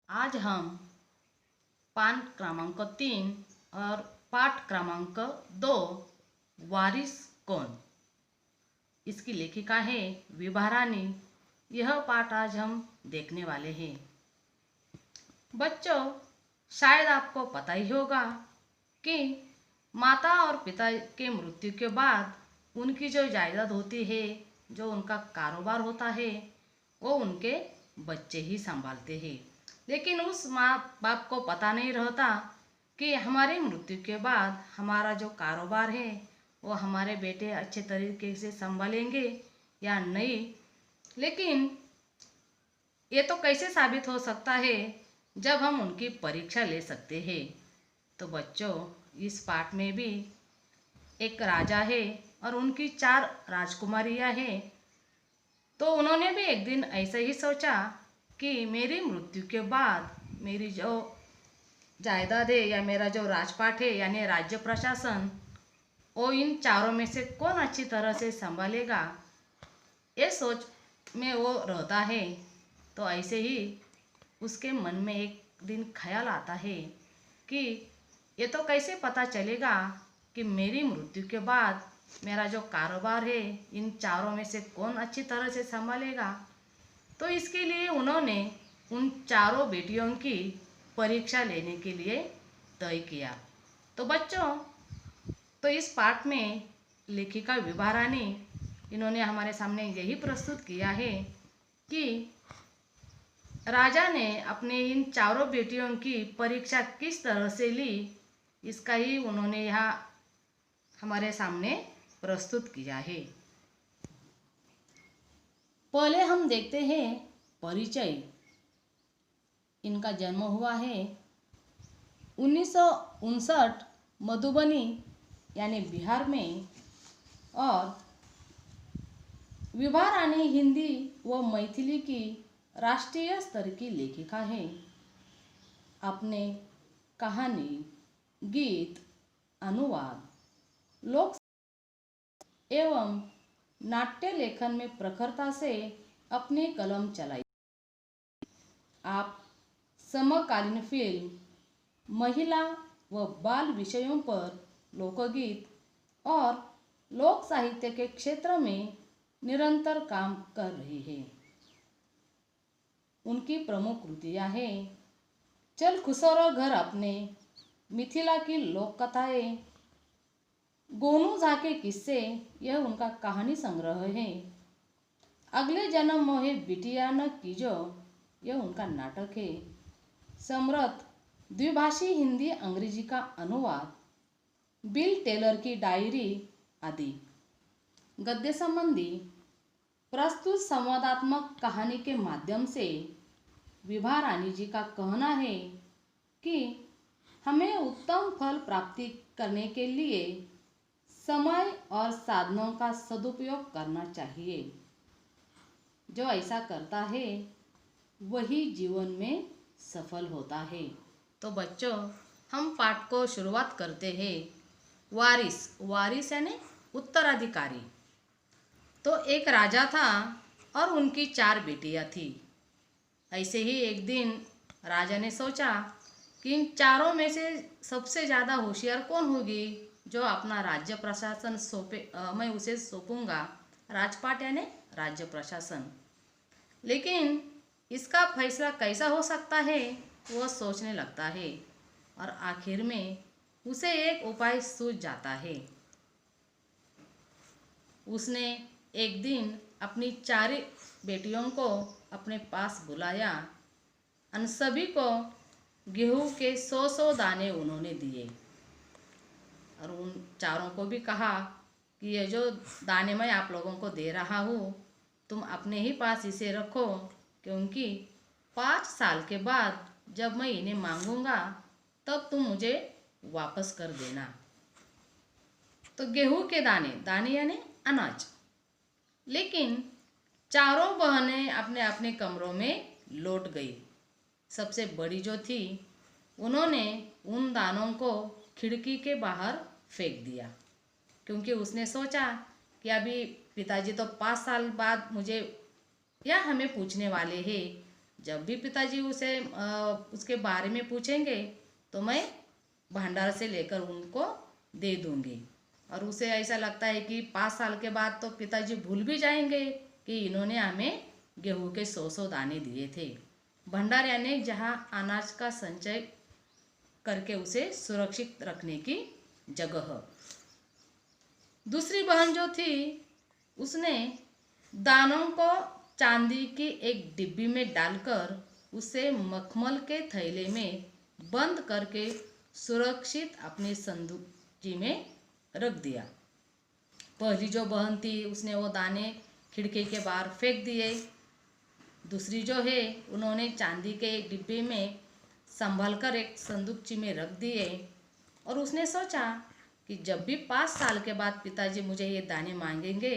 आज हम पान क्रमांक 3 और पाठ क्रमांक 2 वारिस कौन, इसकी लेखिका है विभा रानी। यह पाठ आज हम देखने वाले हैं। बच्चों, शायद आपको पता ही होगा कि माता और पिता के मृत्यु के बाद उनकी जो जायदाद होती है, जो उनका कारोबार होता है, वो उनके बच्चे ही संभालते हैं। लेकिन उस माँ बाप को पता नहीं रहता कि हमारी मृत्यु के बाद हमारा जो कारोबार है वो हमारे बेटे अच्छे तरीके से संभालेंगे या नहीं। लेकिन ये तो कैसे साबित हो सकता है जब हम उनकी परीक्षा ले सकते हैं। तो बच्चों, इस पाठ में भी एक राजा है और उनकी 4 राजकुमारियां हैं। तो उन्होंने भी एक दिन ऐसे ही सोचा कि मेरी मृत्यु के बाद मेरी जो जायदाद है या मेरा जो राजपाट है यानी राज्य प्रशासन, वो इन चारों में से कौन अच्छी तरह से संभालेगा, ये सोच में वो रहता है। तो ऐसे ही उसके मन में एक दिन ख्याल आता है कि ये तो कैसे पता चलेगा कि मेरी मृत्यु के बाद मेरा जो कारोबार है इन चारों में से कौन अच्छी तरह से संभालेगा। तो इसके लिए उन्होंने उन चारों बेटियों की परीक्षा लेने के लिए तय किया। तो बच्चों, तो इस पाठ में लेखिका विभा रानी इन्होंने हमारे सामने यही प्रस्तुत किया है कि राजा ने अपने इन चारों बेटियों की परीक्षा किस तरह से ली, इसका ही उन्होंने यहाँ हमारे सामने प्रस्तुत किया है। पहले हम देखते हैं परिचय। इनका जन्म हुआ है 1959 मधुबनी यानी बिहार में, और विभा रानी हिंदी व मैथिली की राष्ट्रीय स्तर की लेखिका है। अपने कहानी, गीत, अनुवाद, लोक एवं नाट्य लेखन में प्रखरता से अपनी कलम चलाई। आप समकालीन फिल्म, महिला व बाल विषयों पर लोकगीत और लोक साहित्य के क्षेत्र में निरंतर काम कर रही है। उनकी प्रमुख कृतियां हैं चल खुसरो घर अपने, मिथिला की लोक कथाएं, गोनू झा के किस्से, यह उनका कहानी संग्रह है। अगले जन्म मोहे बिटिया न कीजो, यह उनका नाटक है। समृद्ध द्विभाषी हिंदी अंग्रेजी का अनुवाद, बिल टेलर की डायरी आदि। गद्य संबंधी प्रस्तुत संवादात्मक कहानी के माध्यम से विभा रानी जी का कहना है कि हमें उत्तम फल प्राप्ति करने के लिए समय और साधनों का सदुपयोग करना चाहिए। जो ऐसा करता है वही जीवन में सफल होता है। तो बच्चों, हम पाठ को शुरुआत करते हैं। वारिस, वारिस यानी उत्तराधिकारी। तो एक राजा था और उनकी 4 बेटियां थी। ऐसे ही एक दिन राजा ने सोचा कि इन चारों में से सबसे ज़्यादा होशियार कौन होगी जो अपना राज्य प्रशासन मैं उसे सौंपूंगा, राजपाट यानी राज्य प्रशासन। लेकिन इसका फैसला कैसा हो सकता है वो सोचने लगता है और आखिर में उसे एक उपाय सूझ जाता है। उसने एक दिन अपनी 4 बेटियों को अपने पास बुलाया। उन सभी को गेहूं के 100-100 दाने उन्होंने दिए और उन चारों को भी कहा कि ये जो दाने मैं आप लोगों को दे रहा हूँ, तुम अपने ही पास इसे रखो, क्योंकि 5 साल के बाद जब मैं इन्हें मांगूंगा तब तुम मुझे वापस कर देना। तो गेहूं के दाने, दाने यानी अनाज। लेकिन चारों बहनें अपने अपने कमरों में लौट गई। सबसे बड़ी जो थी उन्होंने उन दानों को खिड़की के बाहर फेंक दिया, क्योंकि उसने सोचा कि अभी पिताजी तो 5 साल बाद मुझे या हमें पूछने वाले हैं, जब भी पिताजी उसे उसके बारे में पूछेंगे तो मैं भंडार से लेकर उनको दे दूंगी। और उसे ऐसा लगता है कि 5 साल के बाद तो पिताजी भूल भी जाएंगे कि इन्होंने हमें गेहूं के 100 दाने दिए थे। भंडार यानी जहाँ अनाज का संचय करके उसे सुरक्षित रखने की जगह। दूसरी बहन जो थी उसने दानों को चांदी की एक डिब्बी में डालकर उसे मखमल के थैले में बंद करके सुरक्षित अपने संदूक में रख दिया। पहली जो बहन थी उसने वो दाने खिड़की के बाहर फेंक दिए। दूसरी जो है उन्होंने चांदी के एक डिब्बे में संभाल कर एक संदूकची में रख दिए। और उसने सोचा कि जब भी 5 साल के बाद पिताजी मुझे ये दाने मांगेंगे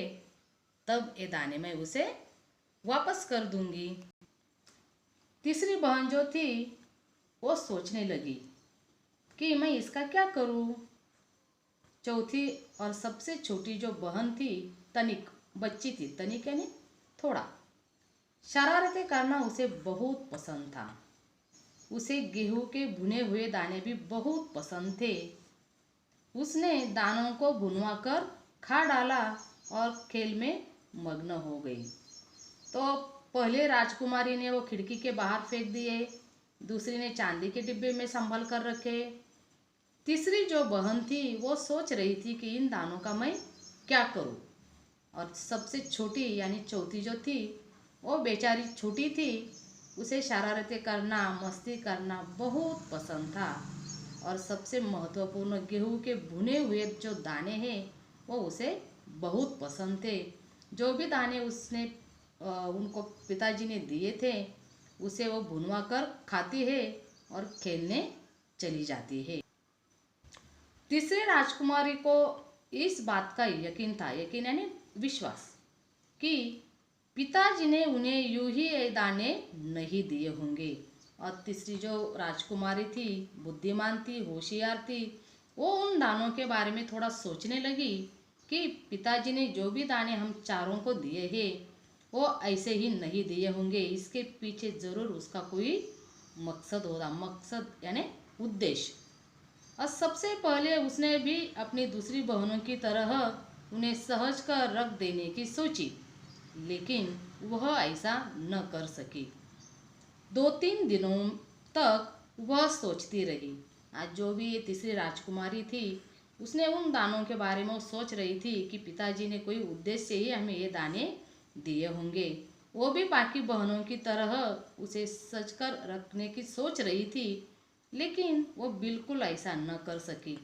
तब ये दाने मैं उसे वापस कर दूंगी। तीसरी बहन जो थी वो सोचने लगी कि मैं इसका क्या करूं। चौथी और सबसे छोटी जो बहन थी तनिक बच्ची थी, तनिक यानी थोड़ा, शरारतें करना उसे बहुत पसंद था। उसे गेहूं के भुने हुए दाने भी बहुत पसंद थे। उसने दानों को भुनवा कर खा डाला और खेल में मग्न हो गई। तो पहले राजकुमारी ने वो खिड़की के बाहर फेंक दिए, दूसरी ने चांदी के डिब्बे में संभाल कर रखे। तीसरी जो बहन थी वो सोच रही थी कि इन दानों का मैं क्या करूं। और सबसे छोटी यानी चौथी जो थी वो बेचारी छोटी थी, उसे शरारतें करना मस्ती करना बहुत पसंद था। और सबसे महत्वपूर्ण गेहूं के भुने हुए जो दाने हैं वो उसे बहुत पसंद थे। जो भी दाने उसने उनको पिताजी ने दिए थे उसे वो भुनवा कर खाती है और खेलने चली जाती है। तीसरे राजकुमारी को इस बात का यकीन था, यकीन यानी विश्वास, कि पिताजी ने उन्हें यूं ही ये दाने नहीं दिए होंगे। और तीसरी जो राजकुमारी थी बुद्धिमान थी, होशियार थी, वो उन दानों के बारे में थोड़ा सोचने लगी कि पिताजी ने जो भी दाने हम चारों को दिए हैं वो ऐसे ही नहीं दिए होंगे, इसके पीछे ज़रूर उसका कोई मकसद होगा, मकसद यानी उद्देश्य। और सबसे पहले उसने भी अपनी दूसरी बहनों की तरह उन्हें सहज कर रख देने की सोची, लेकिन वह ऐसा न कर सकी। 2-3 दिनों तक वह सोचती रही। आज जो भी ये तीसरी राजकुमारी थी उसने उन दानों के बारे में सोच रही थी कि पिताजी ने कोई उद्देश्य से ही हमें ये दाने दिए होंगे। वो भी बाकी बहनों की तरह उसे सच कर रखने की सोच रही थी, लेकिन वो बिल्कुल ऐसा न कर सकी।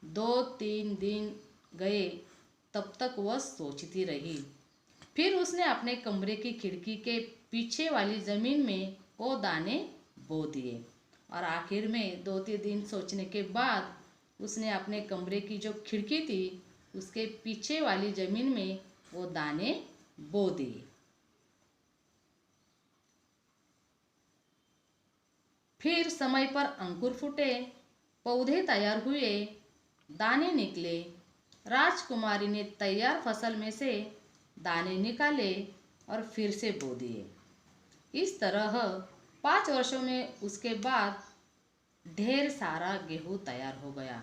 2-3 दिन गए तब तक वह सोचती रही। फिर उसने अपने कमरे की खिड़की के पीछे वाली ज़मीन में वो दाने बो दिए। और आखिर में 2-3 दिन सोचने के बाद उसने अपने कमरे की जो खिड़की थी उसके पीछे वाली ज़मीन में वो दाने बो दिए। फिर समय पर अंकुर फूटे, पौधे तैयार हुए, दाने निकले। राजकुमारी ने तैयार फसल में से दाने निकाले और फिर से बो दिए। इस तरह 5 वर्षों में उसके बाद ढेर सारा गेहूं तैयार हो गया।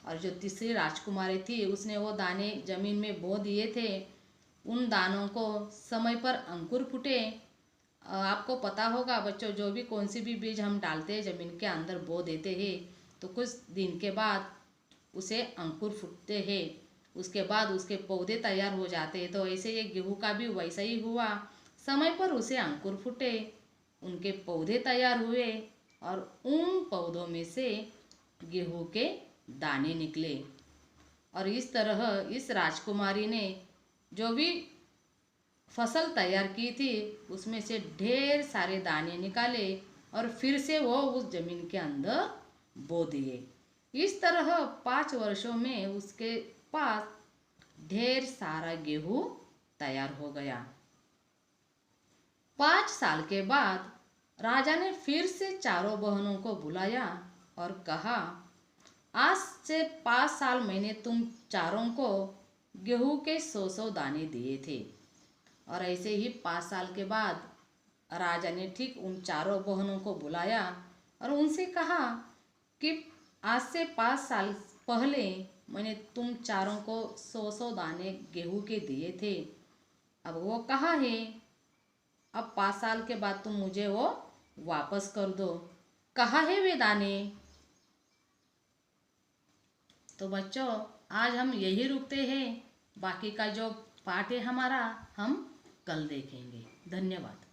और जो तीसरी राजकुमारी थी उसने वो दाने जमीन में बो दिए थे। उन दानों को समय पर अंकुर फूटे। आपको पता होगा बच्चों, जो भी कौन सी भी बीज हम डालते हैं ज़मीन के अंदर बो देते हैं तो कुछ दिन के बाद उसे अंकुर फूटते हैं, उसके बाद उसके पौधे तैयार हो जाते हैं। तो ऐसे ये गेहूं का भी वैसा ही हुआ, समय पर उसे अंकुर फूटे, उनके पौधे तैयार हुए और उन पौधों में से गेहूं के दाने निकले। और इस तरह इस राजकुमारी ने जो भी फसल तैयार की थी उसमें से ढेर सारे दाने निकाले और फिर से वो उस जमीन के अंदर बो दिए। इस तरह 5 वर्षों में उसके पास ढेर सारा गेहूं तैयार हो गया। 5 साल के बाद राजा ने फिर से चारों बहनों को बुलाया और कहा, आज से 5 साल मैंने तुम चारों को गेहूं के 100 दाने दिए थे। और ऐसे ही 5 साल के बाद राजा ने ठीक उन चारों बहनों को बुलाया और उनसे कहा कि आज से 5 साल पहले मैंने तुम चारों को 100-100 दाने गेहूं के दिए थे। अब वो कहाँ है? अब 5 साल के बाद तुम मुझे वो वापस कर दो। कहाँ है वे दाने? तो बच्चों, आज हम यही रुकते हैं। बाकी का जो पाठ है हमारा, हम कल देखेंगे। धन्यवाद।